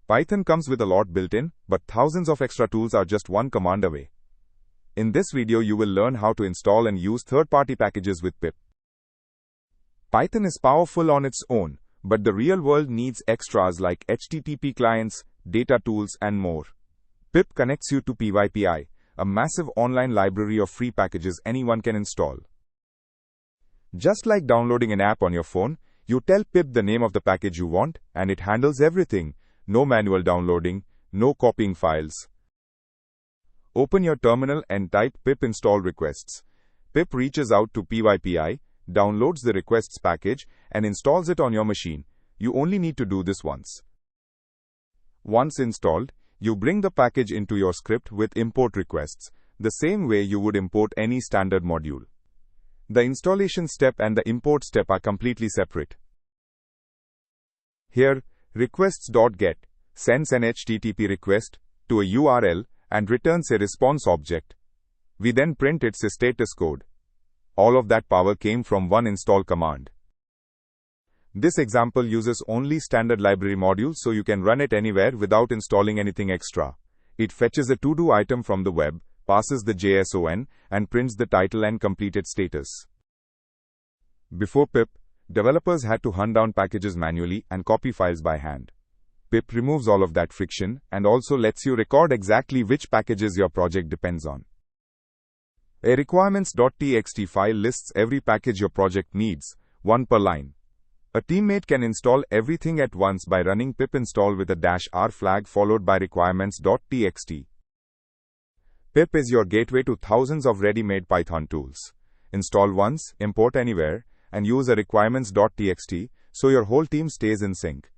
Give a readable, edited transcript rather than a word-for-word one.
Python comes with a lot built in, but thousands of extra tools are just one command away. In this video you will learn how to install and use third-party packages with pip. Python is powerful on its own, but the real world needs extras like HTTP clients, data tools, and more. Pip connects you to PyPI, a massive online library of free packages anyone can install. Just like downloading an app on your phone, you tell pip the name of the package you want, and it handles everything. No manual downloading, no copying files. Open your terminal and type pip install requests. Pip reaches out to PyPI, downloads the requests package, and installs it on your machine. You only need to do this once. Once installed, you bring the package into your script with import requests, the same way you would import any standard module. The installation step and the import step are completely separate. Here, requests.get sends an HTTP request to a URL and returns a response object. We then print its status code. All of that power came from one install command. This example uses only standard library modules, so you can run it anywhere without installing anything extra. It fetches a to-do item from the web, passes the JSON, and prints the title and completed status. Before pip, developers had to hunt down packages manually and copy files by hand. Pip removes all of that friction and also lets you record exactly which packages your project depends on. A requirements.txt file lists every package your project needs, one per line. A teammate can install everything at once by running pip install with a -r flag followed by requirements.txt. Pip is your gateway to thousands of ready-made Python tools. Install once, import anywhere, and use a requirements.txt so your whole team stays in sync.